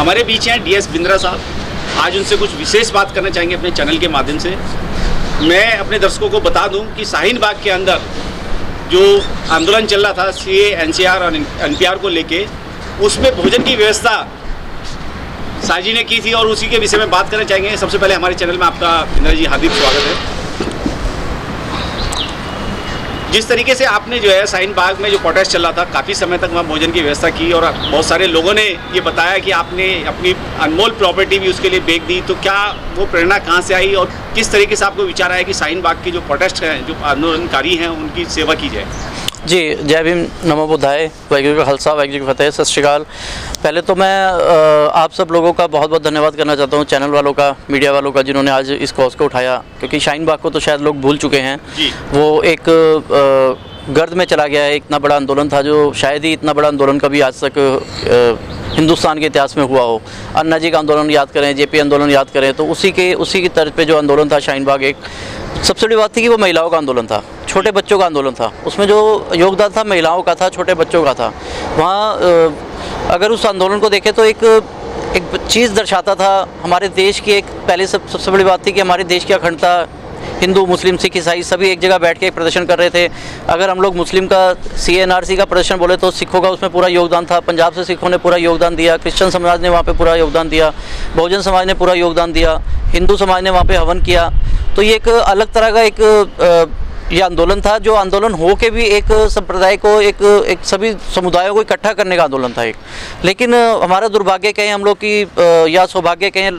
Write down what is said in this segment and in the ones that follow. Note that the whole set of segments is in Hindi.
हमारे बीच हैं DS बिंद्रा साहब। आज उनसे कुछ विशेष बात करना चाहेंगे अपने चैनल के माध्यम से। मैं अपने दर्शकों को बता दूं कि शाहीन बाग के अंदर जो आंदोलन चल रहा था CA NCR और NPR को लेके, उसमें भोजन की व्यवस्था साजी ने की थी और उसी के विषय में बात करना चाहेंगे। सबसे पहले हमारे चैनल में आपका बिंद्रा जी हार्दिक स्वागत है। जिस तरीके से आपने जो है शाहीन बाग में जो प्रोटेस्ट चल रहा था, काफ़ी समय तक वहाँ भोजन की व्यवस्था की और बहुत सारे लोगों ने ये बताया कि आपने अपनी अनमोल प्रॉपर्टी भी उसके लिए बेच दी, तो क्या वो प्रेरणा कहाँ से आई और किस तरीके से आपको विचार आया कि शाहीन बाग की जो प्रोटेस्ट हैं, जो आंदोलनकारी हैं, उनकी सेवा की जाए? जी, जय भीम, नमो बुद्धाय, वाहिगुरू का खालसा, वाहिगुरू की फतेह, सत श्री अकाल। पहले तो मैं आप सब लोगों का बहुत बहुत धन्यवाद करना चाहता हूँ, चैनल वालों का, मीडिया वालों का, जिन्होंने आज इस कॉज को उठाया। क्योंकि शाहीन बाग को तो शायद लोग भूल चुके हैं। वो एक गर्द में चला गया है। इतना बड़ा आंदोलन था जो शायद ही इतना बड़ा आंदोलन कभी आज तक हिंदुस्तान के इतिहास में हुआ हो। अन्ना जी का आंदोलन याद करें, JP आंदोलन याद करें, तो उसी की तर्ज पे जो आंदोलन था शाहीन बाग, एक सबसे बड़ी बात थी कि वो महिलाओं का आंदोलन था, छोटे बच्चों का आंदोलन था। उसमें जो योगदान था महिलाओं का था, छोटे बच्चों का था। वहाँ अगर उस आंदोलन को देखें तो एक चीज़ दर्शाता था हमारे देश की। एक पहले सबसे बड़ी बात थी कि हमारे देश की अखंडता, हिंदू, मुस्लिम, सिख, ईसाई सभी एक जगह बैठ के प्रदर्शन कर रहे थे। अगर हम लोग मुस्लिम का CA/NRC का प्रदर्शन बोले तो सिखों का उसमें पूरा योगदान था। पंजाब से सिखों ने पूरा योगदान दिया, क्रिश्चियन समाज ने वहाँ पे पूरा योगदान दिया, बहुजन समाज ने पूरा योगदान दिया, हिंदू समाज ने वहाँ पे हवन किया। तो ये एक अलग तरह का ये आंदोलन था, जो आंदोलन हो के भी एक संप्रदाय को, एक सभी समुदायों को इकट्ठा करने का आंदोलन था एक। लेकिन हमारा दुर्भाग्य कहें हम लोग की या सौभाग्य कहें,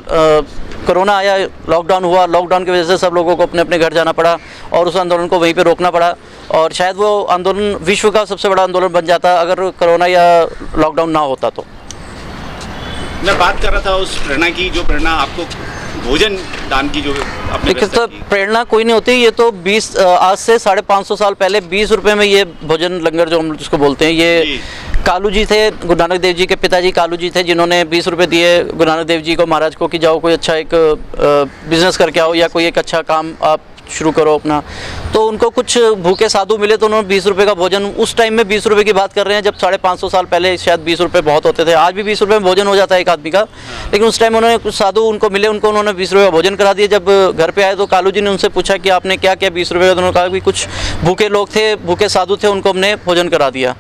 कोरोना आया, लॉकडाउन हुआ, लॉकडाउन की वजह से सब लोगों को अपने अपने घर जाना पड़ा और उस आंदोलन को वहीं पे रोकना पड़ा। और शायद वो आंदोलन विश्व का सबसे बड़ा आंदोलन बन जाता अगर कोरोना या लॉकडाउन ना होता तो। मैं बात कर रहा था उस प्रेरणा की, जो प्रेरणा आपको भोजन दान की जो अपने तो प्रेरणा कोई नहीं होती। ये तो आज से 550 साल पहले 20 रुपये में ये भोजन लंगर जो हम जिसको बोलते हैं, ये कालू जी थे, गुरु नानक देव जी के पिताजी कालू जी थे, जिन्होंने 20 रुपये दिए गुरु नानक देव जी को, महाराज को, कि जाओ कोई अच्छा एक बिजनेस करके आओ या कोई एक अच्छा काम आप शुरू करो अपना। तो उनको कुछ भूखे साधु मिले तो उन्होंने 20 रुपये का भोजन, उस टाइम में 20 रुपये की बात कर रहे हैं, जब 550 साल पहले शायद 20 रुपये बहुत होते थे। आज भी 20 रुपये में भोजन हो जाता है एक आदमी का, लेकिन उस टाइम उन्होंने कुछ साधु उनको मिले, उन्होंने 20 रुपये का भोजन करा दिया। जब घर पे आए तो कालू जी ने उनसे पूछा कि आपने क्या किया 20 रुपये का? उन्होंने कहा कि कुछ भूखे लोग थे, भूखे साधु थे, उनको हमने भोजन करा दिया।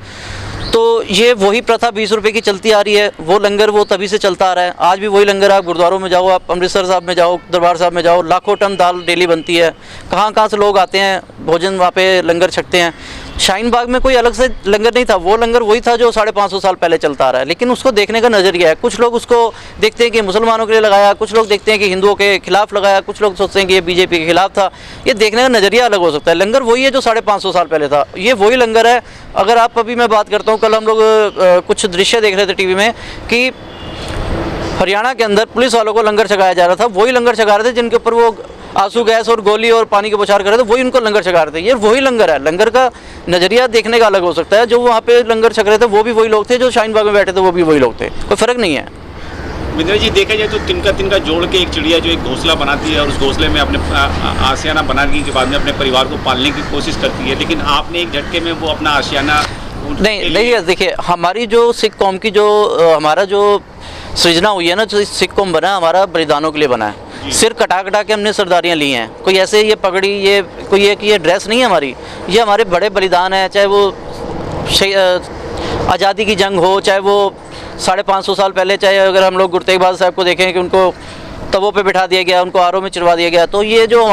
तो ये वही प्रथा 20 रुपये की चलती आ रही है। वो लंगर वो तभी से चलता आ रहा है। आज भी वही लंगर, आप गुरुद्वारों में जाओ, आप अमृतसर साहब में जाओ, दरबार साहब में जाओ, लाखों टन दाल डेली बनती है। कहाँ से लोग आते हैं, भोजन वहाँ पे लंगर छकते हैं। शाहीन बाग में कोई अलग से लंगर नहीं था, वो लंगर वही था जो 550 साल पहले चलता आ रहा है। लेकिन उसको देखने का नज़रिया है। कुछ लोग उसको देखते हैं कि मुसलमानों के लिए लगाया, कुछ लोग देखते हैं कि हिंदुओं के खिलाफ लगाया, कुछ लोग सोचते हैं कि ये BJP के खिलाफ था। ये देखने का नज़रिया अलग हो सकता है। लंगर वही है जो 550 साल पहले था, ये वही लंगर है। अगर आप, अभी मैं बात करता हूँ, कल हम लोग कुछ दृश्य देख रहे थे TV में कि हरियाणा के अंदर पुलिस वालों को लंगर छकाया जा रहा था। वही लंगर छका रहे थे जिनके ऊपर वो आंसू गैस और गोली और पानी के बौछार कर रहे थे, वही उनको लंगर छका रहे थे। ये वही लंगर है। लंगर का नज़रिया देखने का अलग हो सकता है। जो वहाँ पे लंगर छक रहे थे वो भी वही लोग थे, जो शाहीन बाग में बैठे थे वो भी वही लोग थे, कोई फ़र्क नहीं है। बिंद्रा जी, देखा जाए तो तिनका जोड़ के एक चिड़िया जो एक घोंसला बनाती है और उस घोंसले में अपने आशियाना बनाने के बाद में अपने परिवार को पालने की कोशिश करती है, लेकिन आपने एक झटके में वो अपना आशियाना नहीं। देखिए, हमारी जो सिख कौम की जो हमारा जो सृजना हुई है ना, जो सिख कौम बना हमारा बलिदानों के लिए बना है। सिर कटा के हमने सरदारियाँ ली हैं। कोई ऐसे ये पगड़ी, ये कोई ये ड्रेस नहीं है हमारी, ये हमारे बड़े बलिदान है। चाहे वो आज़ादी की जंग हो, चाहे वो 550 साल पहले, चाहे अगर हम लोग गुरु तेग बहादुर साहब को देखें कि उनको तवों पे बिठा दिया गया, उनको आरों में चिरवा दिया गया। तो ये जो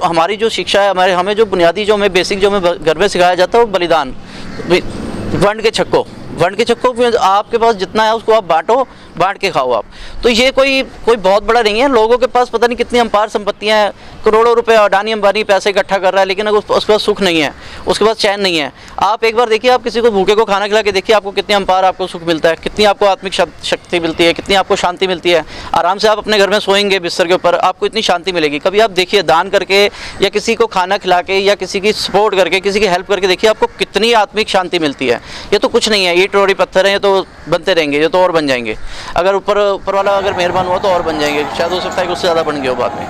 हमारी जो शिक्षा है, हमें जो बुनियादी, जो हमें बेसिक, जो हमें घर में सिखाया जाता है, वो बलिदान। वंड के छक्को आपके पास जितना है उसको आप बांट के खाओ आप। तो ये कोई बहुत बड़ा नहीं है। लोगों के पास पता नहीं कितनी अपार संपत्तियां हैं, करोड़ों रुपए अडानी अंबानी पैसे इकट्ठा कर रहा है, लेकिन अगर उसके पास सुख नहीं है, उसके पास चैन नहीं है। आप एक बार देखिए, आप किसी को भूखे को खाना खिला के देखिए, आपको कितनी अपार आपको सुख मिलता है, कितनी आपको आत्मिक शक्ति मिलती है, कितनी आपको शांति मिलती है। आराम से आप अपने घर में सोएंगे बिस्तर के ऊपर, आपको इतनी शांति मिलेगी। कभी आप देखिए, दान करके या किसी को खाना खिला के या किसी की सपोर्ट करके, किसी की हेल्प करके देखिए, आपको कितनी आत्मिक शांति मिलती है। ये तो कुछ नहीं है, ईंट रोड़ी पत्थर है, ये तो बनते रहेंगे, ये तो और बन जाएंगे। अगर ऊपर वाला अगर मेहरबान हुआ तो और बन जाएंगे। शायद हो सकता है कि उससे ज़्यादा बन गए हो बाद में।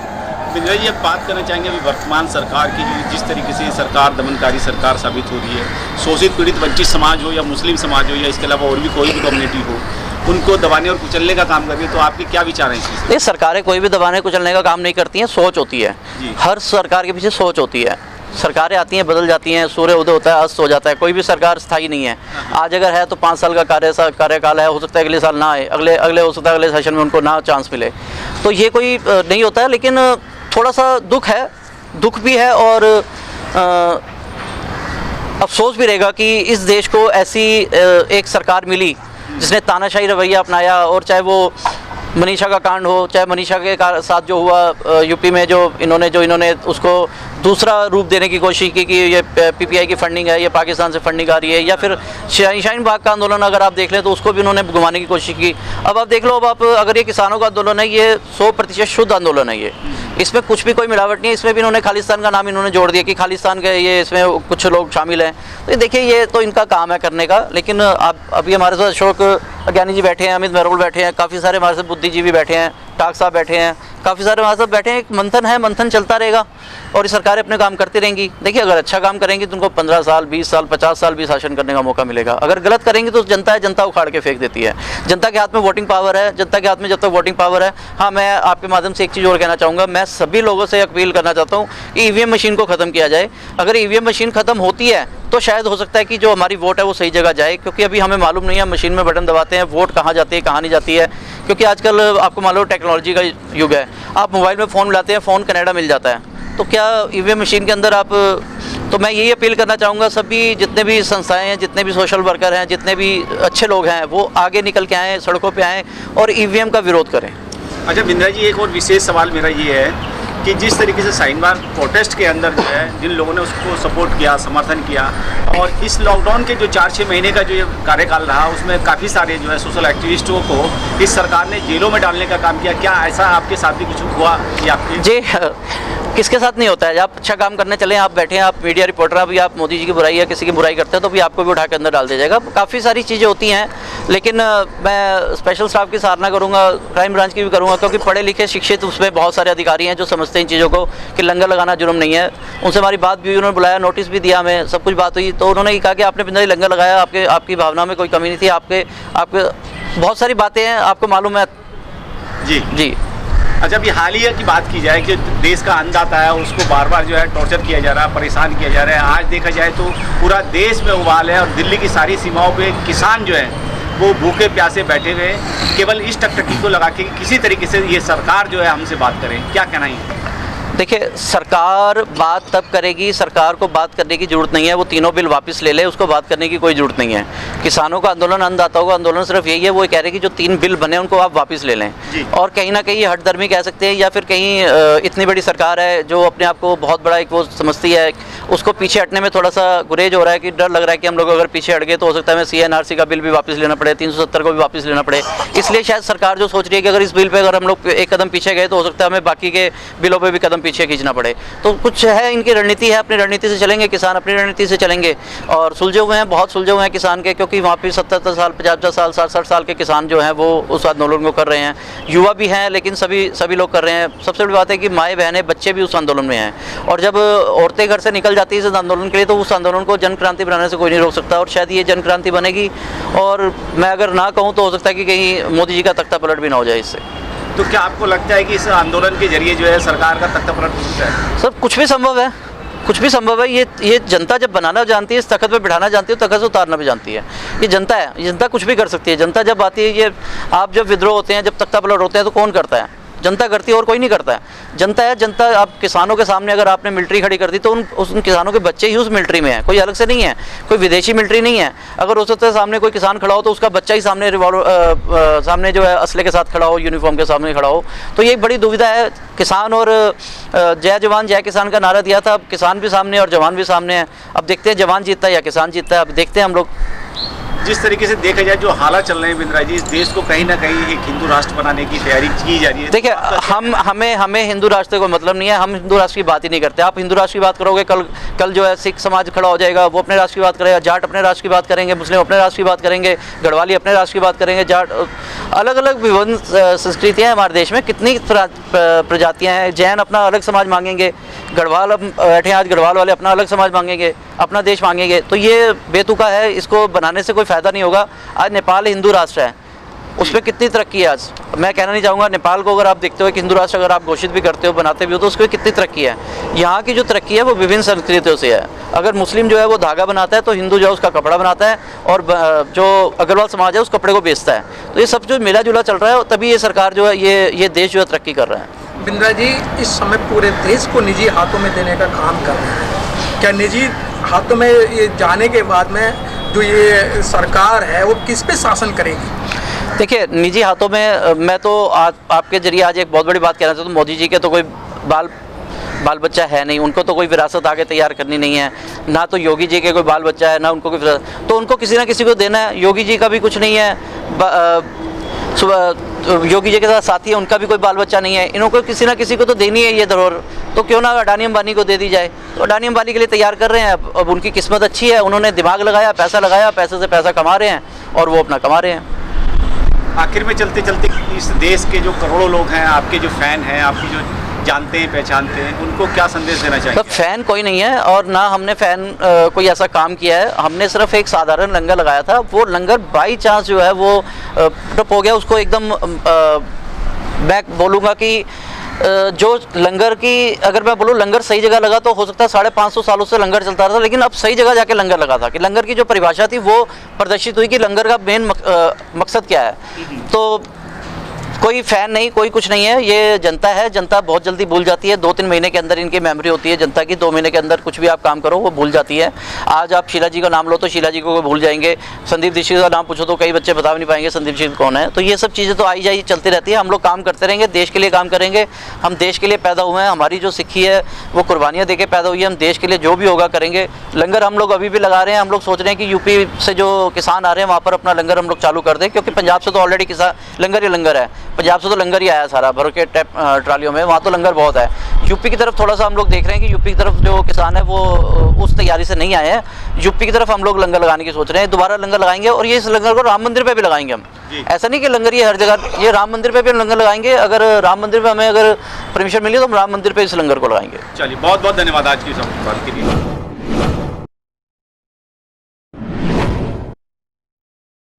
बिंद्रा जी, अब बात करना चाहेंगे अभी वर्तमान सरकार की, जो जिस तरीके से सरकार दमनकारी सरकार साबित हो रही है। शोषित पीड़ित वंचित समाज हो या मुस्लिम समाज हो या इसके अलावा और भी कोई भी कम्युनिटी हो, उनको दबाने और कुचलने का काम कर रही है, तो आपके क्या विचार हैं इसमें? ये सरकारें कोई भी दबाने कुचलने का काम नहीं करती हैं, सोच होती है। जी। हर सरकार के पीछे सोच होती है। सरकारें आती हैं, बदल जाती हैं, सूर्य उदय होता है, अस्त हो जाता है, कोई भी सरकार स्थायी नहीं है। आज अगर है तो 5 साल का कार्यकाल है, हो सकता है अगले साल ना आए, अगले हो सकता है अगले सेशन में उनको ना चांस मिले। तो ये कोई नहीं होता है, लेकिन थोड़ा सा दुख है, दुख भी है और अफसोस भी रहेगा कि इस देश को ऐसी एक सरकार मिली जिसने तानाशाही रवैया अपनाया। और चाहे वो मनीषा का कांड हो, चाहे मनीषा के साथ जो हुआ यूपी में, जो इन्होंने उसको दूसरा रूप देने की कोशिश की कि ये पीपीआई की फंडिंग है, ये पाकिस्तान से फंडिंग आ रही है, या फिर शाहीन बाग का आंदोलन अगर आप देख लें तो उसको भी उन्होंने घुमाने की कोशिश की। अब आप देख लो, अब आप अगर ये किसानों का आंदोलन है, ये 100% शुद्ध आंदोलन है, ये इसमें कुछ भी कोई मिलावट नहीं है। इसमें भी इन्होंने खालिस्तान का नाम इन्होंने जोड़ दिया कि खालिस्तान के ये इसमें कुछ लोग शामिल हैं। तो देखिए, ये तो इनका काम है करने का। लेकिन आप अभी हमारे साथ अशोक अज्ञानी जी बैठे हैं, अमित मेहरोल बैठे हैं, काफ़ी सारे हमारे साथ बुद्धिजीवी बैठे हैं, टाक साहब बैठे हैं, काफ़ी सारे हमारे साथ बैठे हैं। एक मंथन है, मंथन चलता रहेगा और ये सरकारें अपने काम करती रहेंगी। देखिए, अगर अच्छा काम करेंगी तो उनको 15 साल, 20 साल, 50 साल भी शासन करने का मौका मिलेगा। अगर गलत करेंगी तो जनता है, जनता उखाड़ के फेंक देती है। जनता के हाथ में वोटिंग पावर है, जनता के हाथ में जब तक वोटिंग पावर है। हाँ, मैं आपके माध्यम से एक चीज़ और कहना चाहूँगा, मैं सभी लोगों से अपील करना चाहता हूँ कि ईवीएम मशीन को ख़त्म किया जाए। अगर ईवीएम मशीन ख़त्म होती है तो शायद हो सकता है कि जो हमारी वोट है वो सही जगह जाए, क्योंकि अभी हमें मालूम नहीं है, मशीन में बटन दबाते हैं, वोट कहाँ जाती है कहाँ नहीं जाती है। क्योंकि आजकल आपको मालूम टेक्नोलॉजी का युग है, आप मोबाइल में फ़ोन मिलाते हैं, फ़ोन कनाडा मिल जाता है। तो क्या ईवीएम मशीन के अंदर आप, तो मैं यही अपील करना चाहूँगा, सभी जितने भी संस्थाएं हैं, जितने भी सोशल वर्कर हैं, जितने भी अच्छे लोग हैं, वो आगे निकल के आएँ, सड़कों पे आएँ और ईवीएम का विरोध करें। अच्छा बिंद्रा जी, एक और विशेष सवाल मेरा ये है कि जिस तरीके से शाहीन बाग प्रोटेस्ट के अंदर जो है, जिन लोगों ने उसको सपोर्ट किया, समर्थन किया, और इस लॉकडाउन के जो 4-6 महीने का जो ये कार्यकाल रहा, उसमें काफ़ी सारे जो है सोशल एक्टिविस्टों को इस सरकार ने जेलों में डालने का काम किया। क्या ऐसा आपके साथ भी कुछ हुआ कि आपके? जी, किसके साथ नहीं होता है। आप अच्छा काम करने चलें, आप बैठे हैं, आप मीडिया रिपोर्टर, अभी आप मोदी जी की बुराई या किसी की बुराई करते हैं तो भी आपको भी उठा के अंदर डाल दिया जाएगा। काफ़ी सारी चीज़ें होती हैं, लेकिन मैं स्पेशल स्टाफ की सराहना करूँगा, क्राइम ब्रांच की भी करूँगा, क्योंकि पढ़े लिखे शिक्षित उसमें बहुत सारे अधिकारी हैं जो समझते हैं इन चीज़ों को कि लंगर लगाना जुर्म नहीं है। उनसे हमारी बात भी, उन्होंने बुलाया, नोटिस भी दिया, हमें सब कुछ बात हुई, तो उन्होंने ये कहा कि आपने बिंद्रा जी लंगर लगाया, आपकी भावना में कोई कमी नहीं थी, आपके बहुत सारी बातें हैं, आपको मालूम है। जी। अच्छा, अभी हालिया की बात की जाए कि देश का अन्नदाता है, उसको बार बार जो है टॉर्चर किया जा रहा है, परेशान किया जा रहा है। आज देखा जाए तो पूरा देश में उबाल है और दिल्ली की सारी सीमाओं पे किसान जो है वो भूखे प्यासे बैठे हुए हैं, केवल इस टकटकी को लगा के किसी तरीके से ये सरकार जो है हमसे बात करे। क्या कहना है? देखिए, सरकार बात तब करेगी, सरकार को बात करने की ज़रूरत नहीं है, वो तीनों बिल वापस ले ले, उसको बात करने की कोई ज़रूरत नहीं है। किसानों का आंदोलन, अन्नदाताओं का आंदोलन सिर्फ यही है, वो कह रहे हैं कि जो 3 बिल बने उनको आप वापस ले लें। और कहीं ना कहीं हठधर्मी कह सकते हैं, या फिर कहीं इतनी बड़ी सरकार है जो अपने आप को बहुत बड़ा एक वो समझती है, उसको पीछे हटने में थोड़ा सा गुरेज हो रहा है कि डर लग रहा है कि हम लोग अगर पीछे हट गए तो हो सकता है हमें CNRC का बिल भी वापस लेना पड़े, 370 को भी वापस लेना पड़े। इसलिए शायद सरकार जो सोच रही है कि अगर इस बिल पे अगर हम लोग एक कदम पीछे गए तो हो सकता है हमें बाकी के बिलों पे भी कदम पीछे खींचना पड़े। तो कुछ है, इनकी रणनीति है, अपनी रणनीति से चलेंगे, किसान अपनी रणनीति से चलेंगे। और सुलझे हुए हैं, बहुत सुलझे हुए हैं किसान के, क्योंकि वहाँ पे 70 साल, 50 साल, 60 साल के किसान जो हैं वो उस आंदोलन को कर रहे हैं। युवा भी हैं, लेकिन सभी लोग कर रहे हैं। सबसे बड़ी बात है कि माएँ बहनें, बच्चे भी उस आंदोलन में हैं। और जब औरतें घर से निकल जाती है इस आंदोलन के लिए, तो उस आंदोलन को जन क्रांति बनाने से कोई नहीं रोक सकता। और शायद ये जन क्रांति बनेगी, और मैं अगर ना कहूँ तो हो सकता है कि कहीं मोदी जी का तख्ता पलट भी ना हो जाए इससे। तो क्या आपको लगता है कि इस आंदोलन के जरिए जो है सरकार का तख्ता पलट हो सकता है? सर, कुछ भी संभव है, कुछ भी संभव है। ये जनता जब बनाना जानती है, इस तख्त पे बिठाना जानती है, तख्त से उतारना भी जानती है। ये जनता है, ये जनता कुछ भी कर सकती है। जनता जब आती है, ये आप जब विद्रोह होते हैं, जब तख्ता पलट होते हैं, तो कौन करता है? जनता करती है, और कोई नहीं करता है। जनता है, जनता। आप किसानों के सामने अगर आपने मिलिट्री खड़ी कर दी तो उन किसानों के बच्चे ही उस मिलिट्री में हैं, कोई अलग से नहीं है, कोई विदेशी मिलिट्री नहीं है। अगर उस सामने कोई किसान खड़ा हो तो उसका बच्चा ही सामने सामने जो है असले के साथ खड़ा हो, यूनिफॉर्म के सामने खड़ा हो। तो ये एक बड़ी दुविधा है। किसान और जय जवान जय किसान का नारा दिया था, अब किसान भी सामने और जवान भी सामने है। अब देखते हैं जवान जीतता है या किसान जीतता है, अब देखते हैं हम लोग। जिस तरीके से देखा जाए जो हालात चल रहे हैं बिंद्रा जी, इस देश को कहीं ना कहीं एक हिंदू राष्ट्र बनाने की तैयारी की जा रही है। देखिए, हमें हिंदू राष्ट्र को मतलब नहीं है, हम हिंदू राष्ट्र की बात ही नहीं करते। आप हिंदू राष्ट्र की बात करोगे, कल जो है सिख समाज खड़ा हो जाएगा, वो अपने राष्ट्र की बात करेगा, जाट अपने राष्ट्र की बात करेंगे, मुस्लिम अपने राष्ट्र की बात करेंगे, गढ़वाली अपने राष्ट्र की बात करेंगे, जाट, अलग अलग विभिन्न संस्कृतियाँ हैं हमारे देश में, कितनी प्रजातियाँ हैं। जैन अपना अलग समाज मांगेंगे, गढ़वाल अब बैठे आज गढ़वाल वाले अपना अलग समाज मांगेंगे, अपना देश मांगेंगे। तो ये बेतुका है, इसको बनाने से कोई फ़ायदा नहीं होगा। आज नेपाल हिंदू राष्ट्र है, उस पर कितनी तरक्की है आज। मैं कहना नहीं चाहूँगा, नेपाल को अगर आप देखते हो कि हिंदू राष्ट्र अगर आप घोषित भी करते हो, बनाते भी हो, तो उसकी कितनी तरक्की है। यहाँ की जो तरक्की है वो विभिन्न संस्कृतियों से है। अगर मुस्लिम जो है वो धागा बनाता है तो हिंदू जो है उसका कपड़ा बनाता है, और जो अग्रवाल समाज है उस कपड़े को बेचता है। तो ये सब जो मिला जुला चल रहा है, तभी ये सरकार जो है ये देश जो है तरक्की कर रहा है। बिंद्रा जी इस समय पूरे देश को निजी हाथों में देने का काम कर रहे हैं, क्या निजी हाथों में ये जाने के बाद में जो ये सरकार है वो किस पे शासन करेगी? देखिए, निजी हाथों में मैं तो आपके जरिए आज एक बहुत बड़ी बात कहना चाहता हूँ। मोदी जी के तो कोई बाल बच्चा है नहीं, उनको तो कोई विरासत आगे तैयार करनी नहीं है, ना तो योगी जी के कोई बाल बच्चा है, ना उनको कोई विरासत, तो उनको किसी ना किसी को देना है। योगी जी का भी कुछ नहीं है, योगी जी के साथ साथी है, उनका भी कोई बाल बच्चा नहीं है, इनको किसी ना किसी को तो देनी है ये धरोहर। तो क्यों ना अडानी अंबानी को दे दी जाए। तो अडानी अंबानी के लिए तैयार कर रहे हैं। अब उनकी किस्मत अच्छी है, उन्होंने दिमाग लगाया, पैसा लगाया, पैसे से पैसा कमा रहे हैं और वो अपना कमा रहे हैं। आखिर में चलते चलते इस देश के जो करोड़ों लोग हैं, आपके जो फ़ैन हैं, आपकी जो जानते हैं पहचानते हैं, उनको क्या संदेश देना चाहिए? तब फ़ैन कोई नहीं है और ना हमने फ़ैन कोई ऐसा काम किया है। हमने सिर्फ एक साधारण लंगर लगाया था। वो लंगर बाई चांस जो है वो टप हो गया। उसको एकदम मैं बोलूँगा कि जो लंगर की, अगर मैं बोलूँ लंगर सही जगह लगा तो हो सकता है 550 सालों से लंगर चलता रहा था, लेकिन अब सही जगह जाके लंगर लगा था कि लंगर की जो परिभाषा थी वो प्रदर्शित हुई कि लंगर का मेन मकसद क्या है। तो कोई फ़ैन नहीं, कोई कुछ नहीं है, ये जनता है। जनता बहुत जल्दी भूल जाती है। 2-3 महीने के अंदर इनकी मेमोरी होती है जनता की। 2 महीने के अंदर कुछ भी आप काम करो वो भूल जाती है। आज आप शीला जी का नाम लो तो शीला जी को भूल जाएंगे। संदीप दीक्षित का नाम पूछो तो कई बच्चे बता भी नहीं पाएंगे संदीप दीक्षित कौन है। तो ये सब चीज़ें तो आई जाई चलती रहती है। हम लोग काम करते रहेंगे, देश के लिए काम करेंगे। हम देश के लिए पैदा हुए हैं, हमारी जो सिक्खी है वो कुर्बानियाँ दे के पैदा हुई है। हम देश के लिए जो भी होगा करेंगे। लंगर हम लोग अभी भी लगा रहे हैं। हम लोग सोच रहे हैं कि यूपी से जो किसान आ रहे हैं वहाँ पर अपना लंगर हम लोग चालू कर दें, क्योंकि पंजाब से तो ऑलरेडी किसान लंगर ही लंगर है। पंजाब से तो लंगर ही आया सारा भर के ट्रालियों में, वहाँ तो लंगर बहुत है। यूपी की तरफ थोड़ा सा हम लोग देख रहे हैं कि यूपी की तरफ जो किसान है वो उस तैयारी से नहीं आए हैं। यूपी की तरफ हम लोग लंगर लगाने की सोच रहे हैं। दोबारा लंगर लगाएंगे और ये इस लंगर को राम मंदिर पे भी लगाएंगे हम। ऐसा नहीं कि लंगर ये हर जगह, ये राम मंदिर पे भी हम लंगर लगाएंगे। अगर राम मंदिर पे हमें अगर परमिशन मिली तो हम राम मंदिर पे इस लंगर को लगाएंगे। चलिए, बहुत बहुत धन्यवाद आज की बात के लिए।